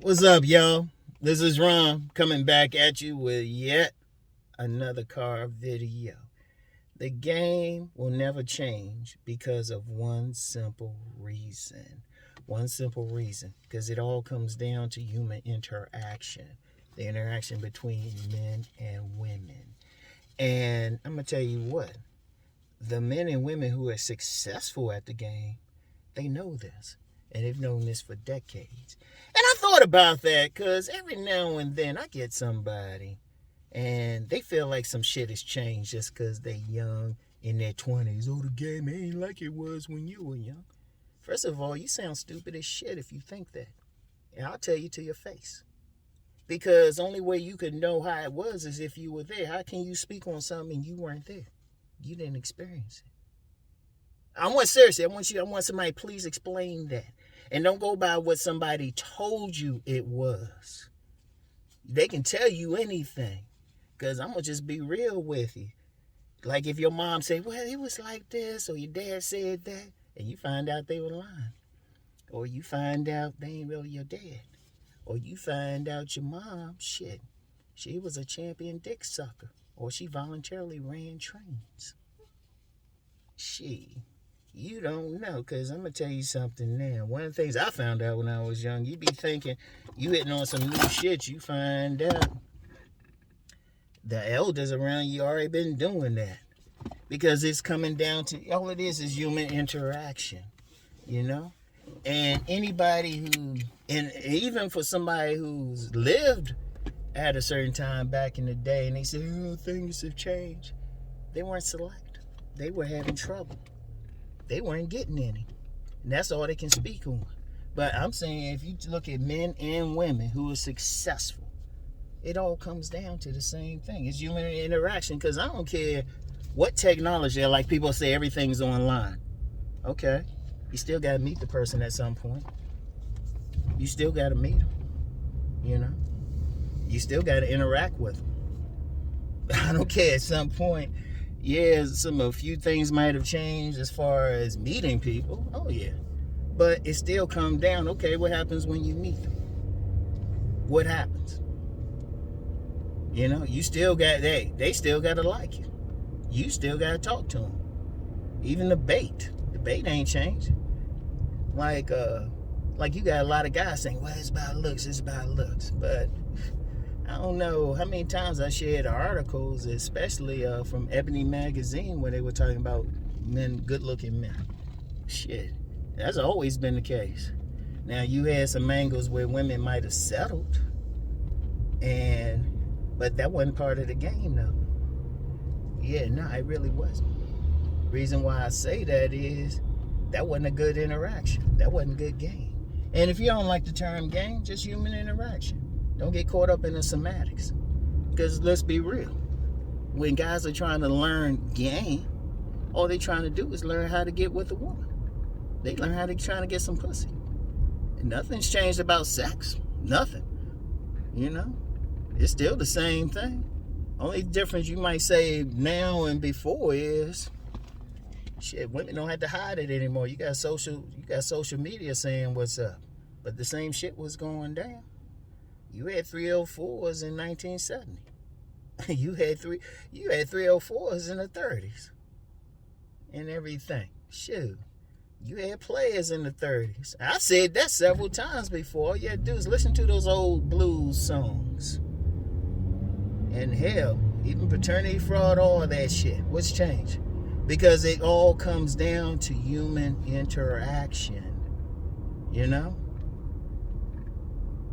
What's up, y'all? This is Rom coming back at you with yet another car video. The game will never change because of one simple reason. One simple reason, because it all comes down to human interaction, the interaction between men and women. And I'm going to tell you what, the men and women who are successful at the game, they know this. And they've known this for decades. And I thought about that because every now and then I get somebody and they feel like some shit has changed just because they're young in their 20s. Oh, the game ain't like it was when you were young. First of all, you sound stupid as shit if you think that. And I'll tell you to your face. Because the only way you could know how it was is if you were there. How can you speak on something and you weren't there? You didn't experience it. I want somebody please explain that. And don't go by what somebody told you it was. They can tell you anything. Because I'm going to just be real with you. Like if your mom say, well, it was like this, or your dad said that, and you find out they were lying. Or you find out they ain't really your dad. Or you find out your mom, shit, she was a champion dick sucker. Or she voluntarily ran trains. You don't know, because I'm going to tell you something now. One of the things I found out when I was young, you be thinking you hitting on some new shit, you find out the elders around you already been doing that. Because it's coming down to, all it is human interaction, you know? And anybody who, and even for somebody who's lived at a certain time back in the day, and they say, oh, things have changed. They weren't select. They were having trouble. They weren't getting any. And that's all they can speak on. But I'm saying if you look at men and women who are successful, it all comes down to the same thing. It's human interaction. Because I don't care what technology, like people say everything's online. Okay. You still got to meet the person at some point. You still got to meet them. You know. You still got to interact with them. I don't care at some point. Yeah, a few things might have changed as far as meeting people. Oh, yeah. But it still comes down, okay, what happens when you meet them? What happens? You know, you still got, they still got to like you. You still got to talk to them. Even the bait ain't changed. Like you got a lot of guys saying, well, it's about looks. But I don't know how many times I shared articles, especially from Ebony magazine, where they were talking about men, good-looking men. Shit, that's always been the case. Now, you had some angles where women might have settled, but that wasn't part of the game, though. Yeah, no, it really wasn't. Reason why I say that is that wasn't a good interaction. That wasn't a good game. And if you don't like the term game, just human interaction. Don't get caught up in the semantics. Because let's be real. When guys are trying to learn game, all they're trying to do is learn how to get with a woman. They learn how to try to get some pussy. And nothing's changed about sex. Nothing. You know? It's still the same thing. Only difference you might say now and before is, shit, women don't have to hide it anymore. You got social media saying what's up. But the same shit was going down. You had 304s in 1970. You had 304s in the 30s. And everything. Shoot. You had players in the 30s. I said that several times before. All you had to do is listen to those old blues songs. And hell, even paternity fraud, all of that shit. What's changed? Because it all comes down to human interaction. You know?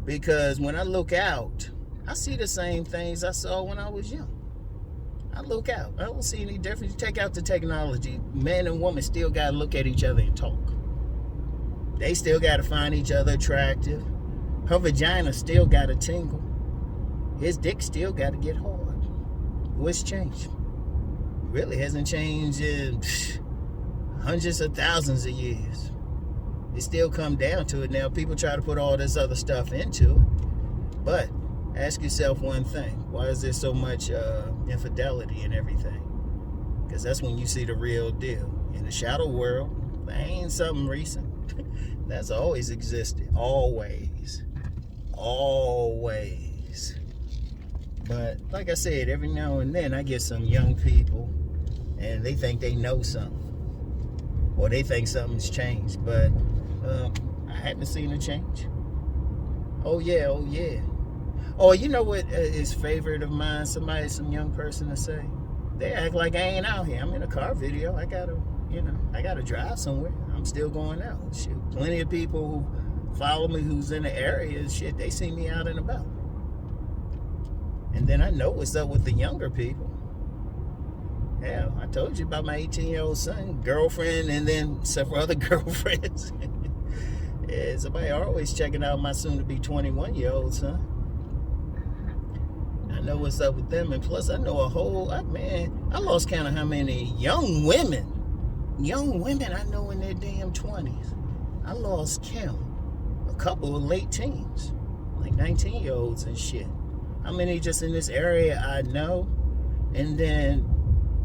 Because when I look out, I see the same things I saw when I was young. I look out. I don't see any difference. You take out the technology. Man and woman still got to look at each other and talk. They still got to find each other attractive. Her vagina still got to tingle. His dick still got to get hard. What's changed? Really hasn't changed in hundreds of thousands of years. It still come down to it now. People try to put all this other stuff into it. But ask yourself one thing. Why is there so much infidelity and everything? Because that's when you see the real deal. In the shadow world, that ain't something recent. That's always existed. Always. Always. But like I said, every now and then I get some young people and they think they know something. Or they think something's changed. But I haven't seen a change. Oh yeah, oh yeah. Oh, you know what is favorite of mine? Some young person to say. They act like I ain't out here. I'm in a car video. I gotta drive somewhere. I'm still going out. Shoot, plenty of people who follow me who's in the area, shit, they see me out and about. And then I know what's up with the younger people. Hell, I told you about my 18-year-old son, girlfriend, and then several other girlfriends. Yeah, somebody always checking out my soon-to-be 21-year-old son. I know what's up with them, and plus I know I lost count of how many young women I know in their damn 20s. I lost count. A couple of late teens, like 19-year-olds and shit. How many just in this area I know? And then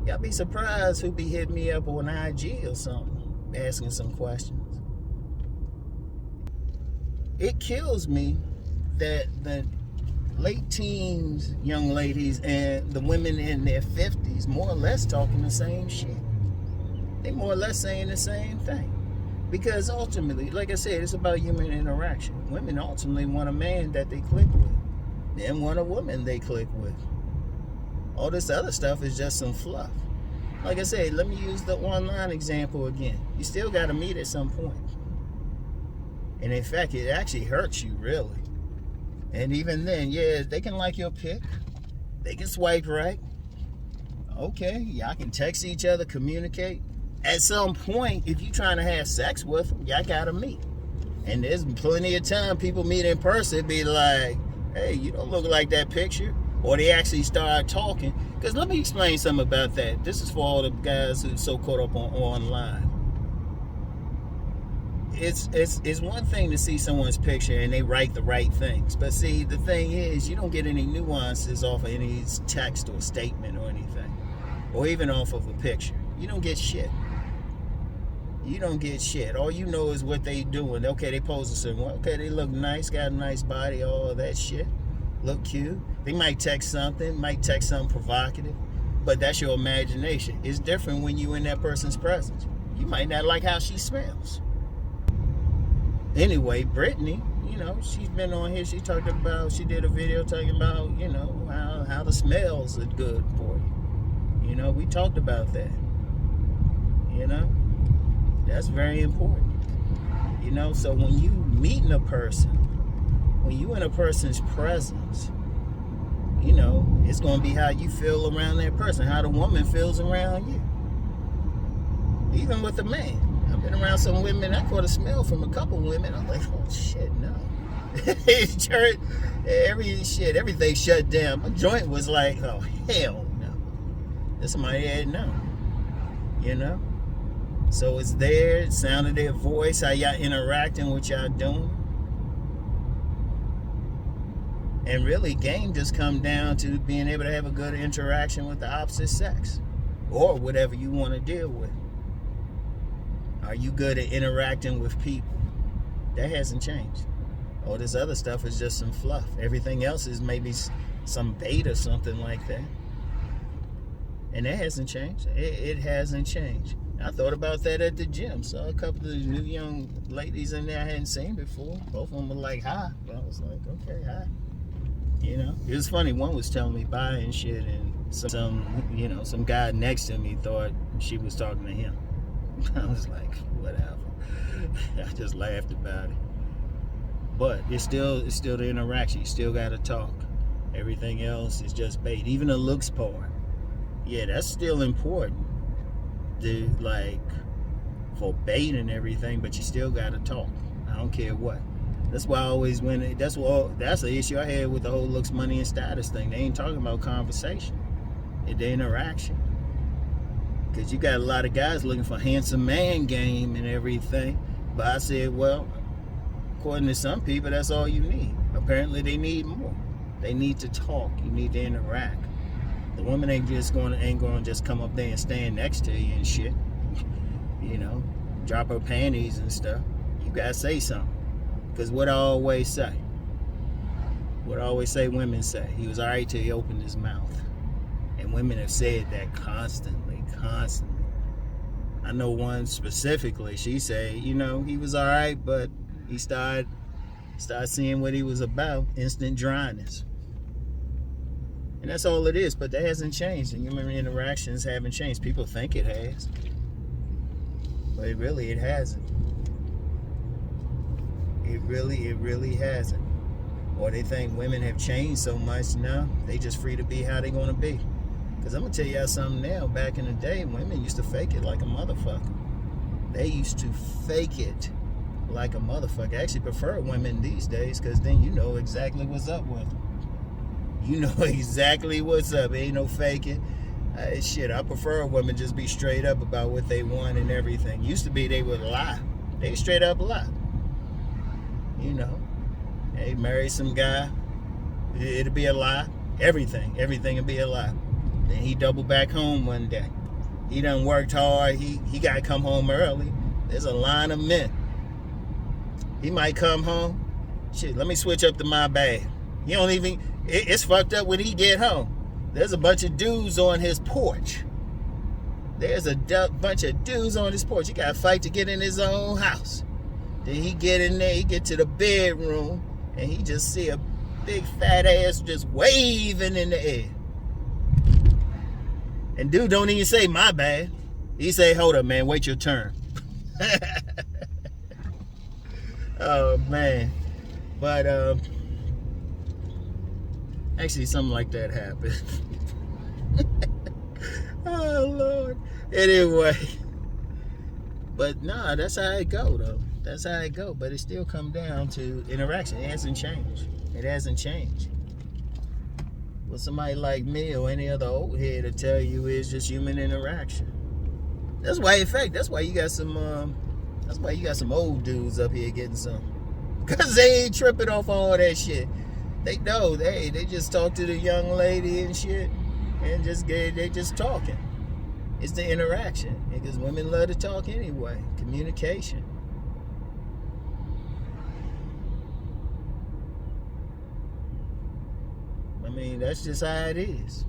y'all be surprised who be hitting me up on IG or something, asking some questions. It kills me that the late teens, young ladies, and the women in their 50s more or less talking the same shit. They more or less saying the same thing. Because ultimately, like I said, it's about human interaction. Women ultimately want a man that they click with. Then want a woman they click with. All this other stuff is just some fluff. Like I said, let me use the online example again. You still got to meet at some point. And in fact, it actually hurts you, really. And even then, yeah, they can like your pic. They can swipe right. Okay, y'all can text each other, communicate. At some point, if you're trying to have sex with them, y'all got to meet. And there's plenty of time people meet in person, be like, hey, you don't look like that picture. Or they actually start talking. Because let me explain something about that. This is for all the guys who are so caught up on online. It's one thing to see someone's picture and they write the right things. But see, the thing is, you don't get any nuances off of any text or statement or anything. Or even off of a picture. You don't get shit. You don't get shit. All you know is what they doing. Okay, they pose a certain way. Okay, they look nice, got a nice body, all that shit. Look cute. They might text something provocative. But that's your imagination. It's different when you in that person's presence. You might not like how she smells. Anyway, Brittany, she's been on here. She did a video talking about, how the smells are good for you. We talked about that. That's very important. So when you meeting a person, when you in a person's presence, it's going to be how you feel around that person, how the woman feels around you. Even with a man. I've been around some women, I caught a smell from a couple women. I'm like, oh shit, no. Church, everything shut down. My joint was like, oh hell no. That's somebody I didn't know. So it's there, it sounded their voice, how y'all interacting, what y'all doing. And really, game just come down to being able to have a good interaction with the opposite sex. Or whatever you want to deal with. Are you good at interacting with people? That hasn't changed. All this other stuff is just some fluff. Everything else is maybe some bait or something like that. And that hasn't changed. It hasn't changed. I thought about that at the gym. Saw a couple of new young ladies in there I hadn't seen before. Both of them were like, hi. But I was like, okay, hi. It was funny. One was telling me bye and shit, and some guy next to me thought she was talking to him. I was like, whatever. I just laughed about it. But it's still the interaction. You still got to talk. Everything else is just bait. Even the looks part. Yeah, that's still important. For bait and everything, but you still got to talk. I don't care what. That's why I always that's the issue I had with the whole looks, money, and status thing. They ain't talking about conversation. It's the interaction. Because you got a lot of guys looking for handsome man game and everything. But I said, well, according to some people, that's all you need. Apparently, they need more. They need to talk. You need to interact. The woman ain't going to just come up there and stand next to you and shit. Drop her panties and stuff. You got to say something. Because what I always say, What I always say women say. He was all right till he opened his mouth. And women have said that constantly. I know one specifically, she said, he was all right, but he started seeing what he was about, instant dryness. And that's all it is, but that hasn't changed. And human interactions haven't changed. People think it has, but it hasn't. It really hasn't. Or they think women have changed so much. No, they just free to be how they gonna be. Because I'm gonna tell y'all something now. Back in the day, women used to fake it like a motherfucker. They used to fake it like a motherfucker. I actually prefer women these days, because then you know exactly what's up with them. You know exactly what's up. Ain't no faking. I prefer women just be straight up about what they want and everything. Used to be they would lie. They straight up lie. They marry some guy, it'll be a lie. Everything will be a lie. Then he double back home one day. He done worked hard. He got to come home early. There's a line of men. He might come home. Shit, let me switch up to my bag. He don't even... It's fucked up when he get home. There's a bunch of dudes on his porch. There's a bunch of dudes on his porch. He got to fight to get in his own house. Then he get in there, he get to the bedroom, and he just see a big fat ass just waving in the air. And dude don't even say, my bad. He say, hold up, man, wait your turn. Oh, man. But, actually, something like that happened. Oh, Lord. Anyway. But, nah, that's how it go, though. That's how it go. But it still come down to interaction. It hasn't changed. What somebody like me or any other old head to tell you is just human interaction. That's why, in fact, that's why you got some old dudes up here getting some. Because they ain't tripping off all that shit. They know, they just talk to the young lady and shit, and they just talking. It's the interaction, because women love to talk anyway. Communication. I mean, that's just how it is.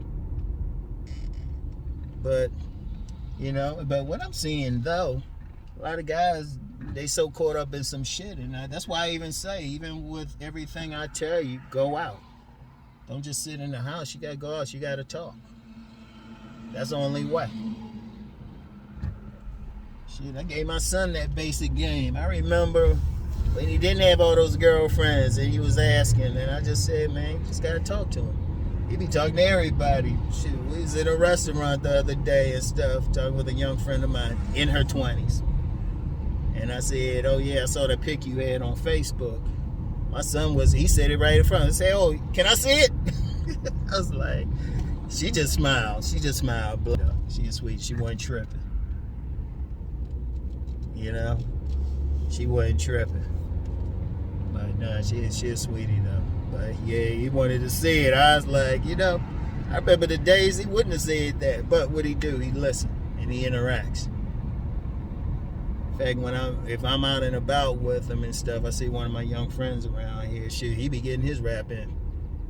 But, but what I'm seeing though, a lot of guys, they so caught up in some shit, and that's why I even say, even with everything I tell you, go out. Don't just sit in the house. You gotta go out. You gotta talk. That's the only way. Shit, I gave my son that basic game. I remember when he didn't have all those girlfriends, and he was asking, and I just said, man, you just gotta talk to him. He be talking to everybody. Shit, we was in a restaurant the other day and stuff, talking with a young friend of mine in her 20s. And I said, oh yeah, I saw that pic you had on Facebook. My son he said it right in front. I said, oh, can I see it? I was like, she just smiled. She was sweet. She wasn't tripping. She wasn't tripping. But nah, she a sweetie though. But yeah, he wanted to see it. I was like, I remember the days he wouldn't have said that. But what he do? He listen and he interacts. In fact, if I'm out and about with him and stuff, I see one of my young friends around here. Shit, he be getting his rap in,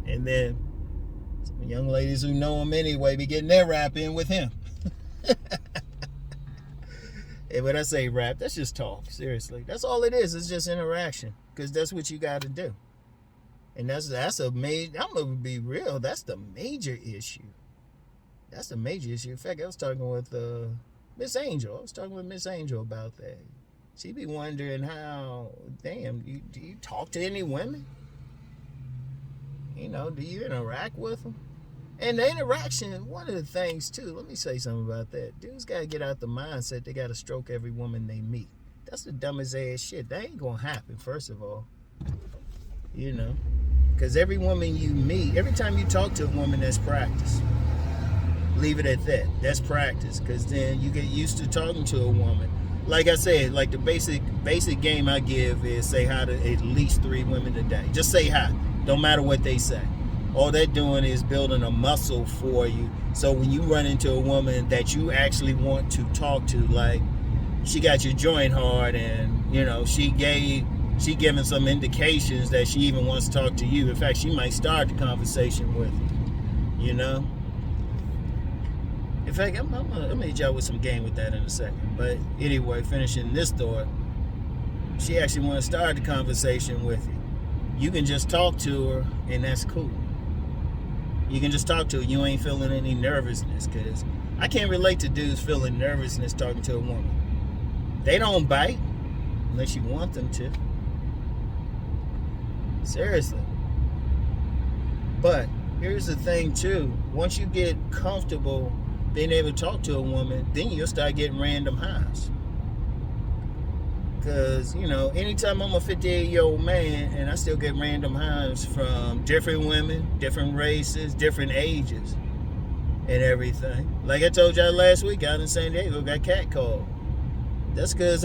and then some young ladies who know him anyway be getting their rap in with him. And when I say rap, that's just talk. Seriously, that's all it is. It's just interaction, because that's what you got to do. And that's a major. I'm gonna be real. That's the major issue. That's the major issue. In fact, I was talking with Miss Angel. I was talking with Miss Angel about that. She be wondering how, damn, do you talk to any women? Do you interact with them? And the interaction, one of the things too, let me say something about that. Dudes got to get out the mindset they got to stroke every woman they meet. That's the dumbest ass shit. That ain't going to happen, first of all. Because every woman you meet, every time you talk to a woman, that's practice. Leave it at that. That's practice, because then you get used to talking to a woman. Like I said, like the basic game I give is say hi to at least 3 women a day. Just say hi. Don't matter what they say. All they're doing is building a muscle for you. So when you run into a woman that you actually want to talk to, like she got your joint hard and, she gave she giving some indications that she even wants to talk to you. In fact, she might start the conversation with you, you know? In fact, I'm gonna hit y'all with some game with that in a second. But anyway, finishing this thought, she actually want to start the conversation with you. You can just talk to her, and that's cool. You can just talk to her. You ain't feeling any nervousness, because I can't relate to dudes feeling nervousness talking to a woman. They don't bite unless you want them to. Seriously. But here's the thing too. Once you get comfortable being able to talk to a woman, then you'll start getting random highs. Because, you know, anytime I'm a 58-year-old man and I still get random highs from different women, different races, different ages, and everything. Like I told y'all last week, out in San Diego, got catcalled. That's because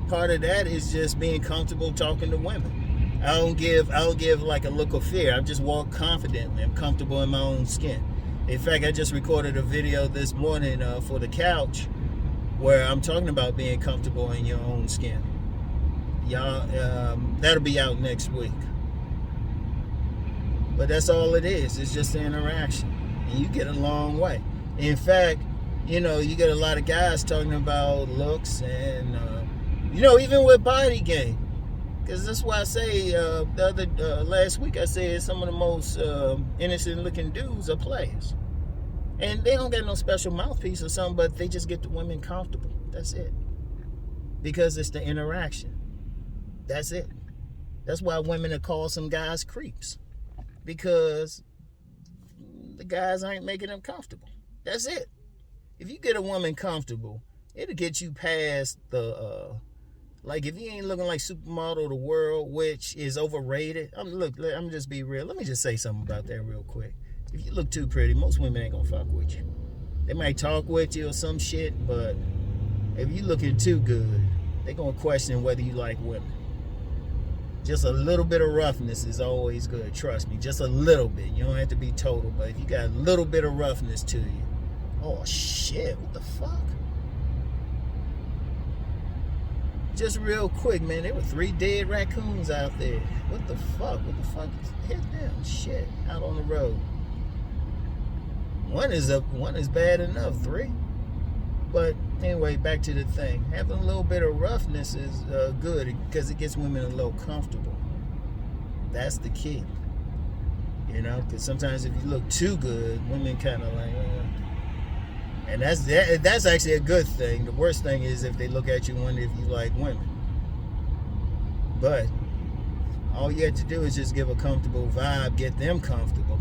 part of that is just being comfortable talking to women. I don't give like a look of fear. I just walk confidently. I'm comfortable in my own skin. In fact, I just recorded a video this morning for the couch where I'm talking about being comfortable in your own skin. Y'all, that'll be out next week. But that's all it is. It's just an interaction. And you get a long way. In fact, you know, you get a lot of guys talking about looks and, you know, even with body game. Because that's why I say last week I said some of the most innocent looking dudes are players. And they don't get no special mouthpiece or something, but they just get the women comfortable. That's it. Because it's the interaction. That's it. That's why women are called some guys creeps. Because the guys ain't making them comfortable. That's it. If you get a woman comfortable, it'll get you past the... like, if you ain't looking like supermodel of the world, which is overrated. I'm just be real. Let me just say something about that real quick. If you look too pretty, most women ain't gonna fuck with you. They might talk with you or some shit, but if you looking too good, they gonna question whether you like women. Just a little bit of roughness is always good. Trust me, just a little bit. You don't have to be total, but if you got a little bit of roughness to you, oh shit, what the fuck? Just real quick, man, there were 3 dead raccoons out there. What the fuck? What the fuck is hit them? Shit, out on the road. One is bad enough, 3. But anyway, back to the thing. Having a little bit of roughness is good because it gets women a little comfortable. That's the key. You know, because sometimes if you look too good, women kind of like, and that's actually a good thing. The worst thing is if they look at you and wonder if you like women. But all you have to do is just give a comfortable vibe, get them comfortable.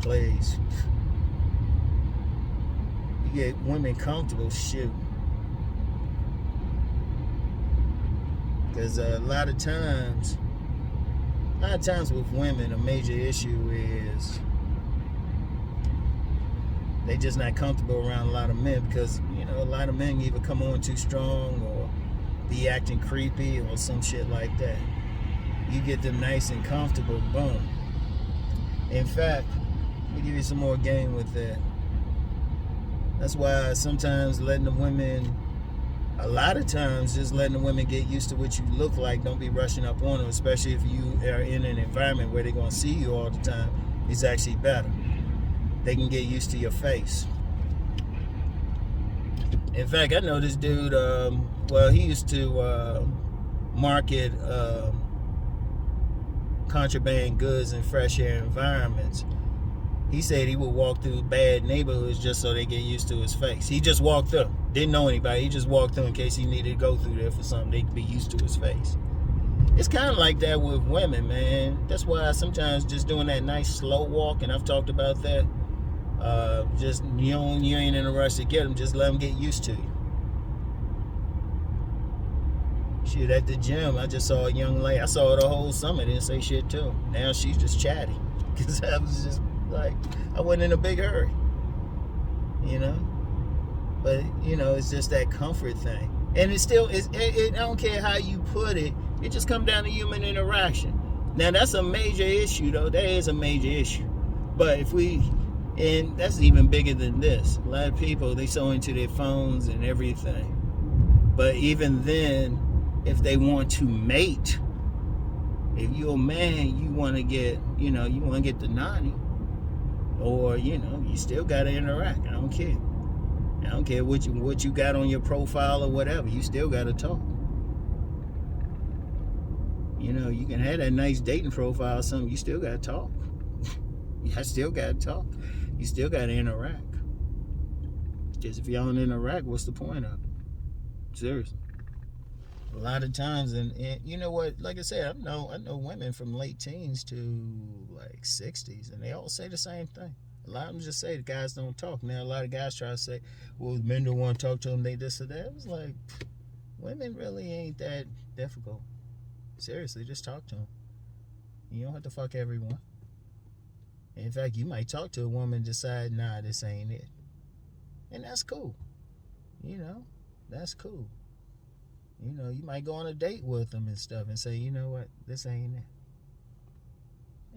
Please. You get women comfortable, shoot. Because a lot of times with women, a major issue is they just not comfortable around a lot of men because, you know, a lot of men either come on too strong or be acting creepy or some shit like that. You get them nice and comfortable, boom. In fact, let me give you some more game with that. That's why sometimes a lot of times just letting the women get used to what you look like. Don't be rushing up on them, especially if you are in an environment where they're going to see you all the time. It's actually better. They can get used to your face. In fact, I know this dude, he used to market contraband goods in fresh air environments. He said he would walk through bad neighborhoods just so they get used to his face. He just walked through. Didn't know anybody. He just walked through in case he needed to go through there for something. They could be used to his face. It's kind of like that with women, man. That's why sometimes just doing that nice slow walk, and I've talked about that, just you ain't in a rush to get them. Just let them get used to you. Shit, at the gym, I just saw a young lady. I saw her the whole summer. Didn't say shit to her. Now she's just chatty. Because I was just like, I wasn't in a big hurry. You know? But, you know, it's just that comfort thing. And it still, I don't care how you put it. It just comes down to human interaction. Now, that's a major issue, though. That is a major issue. But and that's even bigger than this. A lot of people, they so into their phones and everything. But even then, if they want to mate, If you're a man, you want to get, you want to get the 90, or, you still got to interact. I don't care. I don't care what you got on your profile or whatever. You still got to talk. You can have that nice dating profile or something. You still got to talk. I still got to talk. You still got to interact. Because if you don't interact, what's the point of it? Seriously. A lot of times, and you know what? Like I said, I know women from late teens to like 60s, and they all say the same thing. A lot of them just say the guys don't talk. Now, a lot of guys try to say, well, men don't want to talk to them, they this or that. It was like, women really ain't that difficult. Seriously, just talk to them. You don't have to fuck everyone. In fact, you might talk to a woman and decide, nah, this ain't it. And that's cool. That's cool. You might go on a date with them and stuff and say, you know what, this ain't it.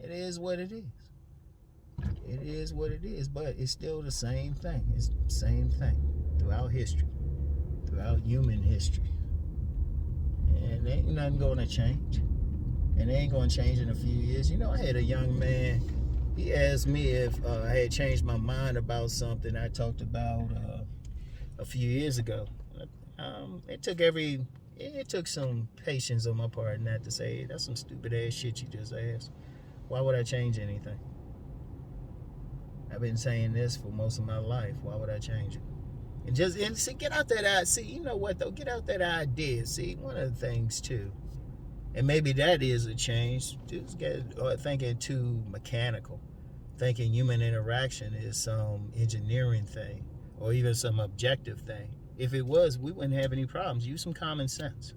It is what it is. It is what it is, but it's still the same thing. It's the same thing throughout history, throughout human history. And ain't nothing going to change. And it ain't going to change in a few years. I had a young man, he asked me if I had changed my mind about something I talked about a few years ago. It took some patience on my part not to say, that's some stupid ass shit you just asked. Why would I change anything? I've been saying this for most of my life. Why would I change it? And see, get out that idea. See, you know what though? Get out that idea. See, one of the things too, and maybe that is a change. Just get thinking too mechanical, thinking human interaction is some engineering thing or even some objective thing. If it was, we wouldn't have any problems. Use some common sense.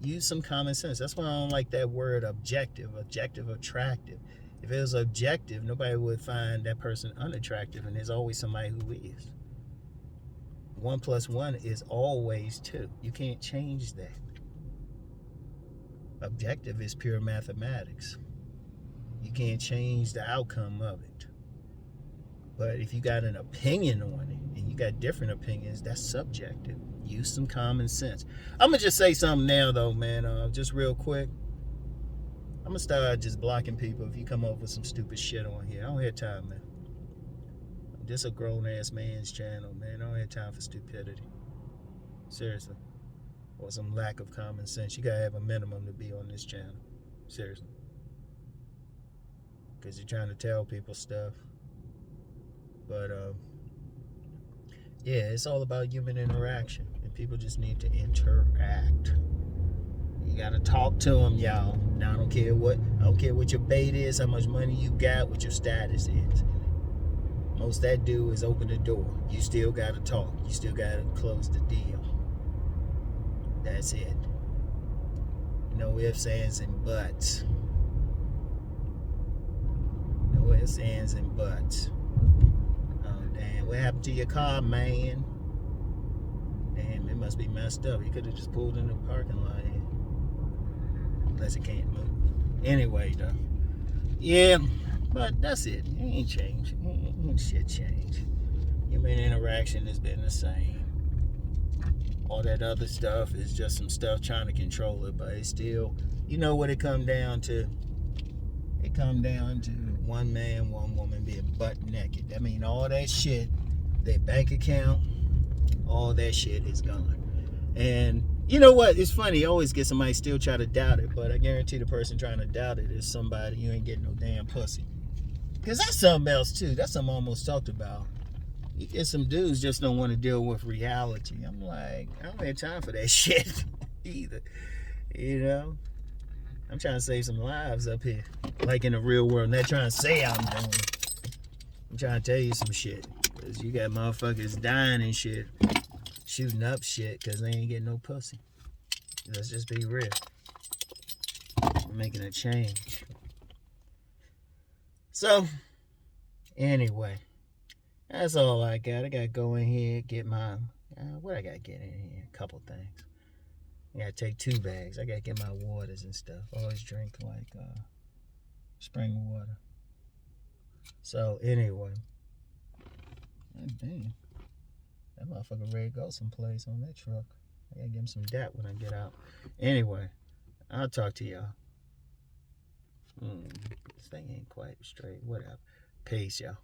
Use some common sense. That's why I don't like that word objective, attractive. If it was objective, nobody would find that person unattractive, and there's always somebody who is. 1 + 1 is always 2. You can't change that. Objective is pure mathematics. You can't change the outcome of it. But if you got an opinion on it, and you got different opinions, that's subjective. Use some common sense. I'm going to just say something now, though, man. Just real quick. I'm going to start just blocking people if you come up with some stupid shit on here. I don't have time, man. This a grown-ass man's channel, man. I don't have time for stupidity. Seriously. Or some lack of common sense. You got to have a minimum to be on this channel. Seriously. Because you're trying to tell people stuff. But, yeah, it's all about human interaction. And people just need to interact. You gotta talk to them, y'all. Now I don't care what your bait is, how much money you got, what your status is. Most that do is open the door. You still gotta talk. You still gotta close the deal. That's it. No ifs, ands, and buts. No ifs, ands, and buts. Oh damn, what happened to your car, man? Damn, it must be messed up. You could have just pulled in the parking lot here. Unless it can't move. Anyway, though. Yeah, but that's it. It ain't changed. Ain't shit changed. Human interaction has been the same. All that other stuff is just some stuff trying to control it, but it's still, you know what it come down to? It come down to one man, one woman being butt naked. That mean all that shit, their bank account, all that shit is gone. And you know what? It's funny. You always get somebody still try to doubt it, but I guarantee the person trying to doubt it is somebody you ain't getting no damn pussy. Because that's something else, too. That's something I almost talked about. You get some dudes just don't want to deal with reality. I'm like, I don't have time for that shit either. I'm trying to save some lives up here. Like in the real world. Not trying to say I'm doing it. I'm trying to tell you some shit. Because you got motherfuckers dying and shit. Shooting up shit because they ain't getting no pussy. Let's just be real. We're making a change. So, anyway, that's all I got. I got to go in here, get my, what I got to get in here? A couple things. I got to take 2 bags. I got to get my waters and stuff. I always drink like spring water. So, anyway. God damn. That motherfucker ready to go someplace on that truck. I gotta give him some dat when I get out. Anyway, I'll talk to y'all. This thing ain't quite straight. Whatever. Peace, y'all.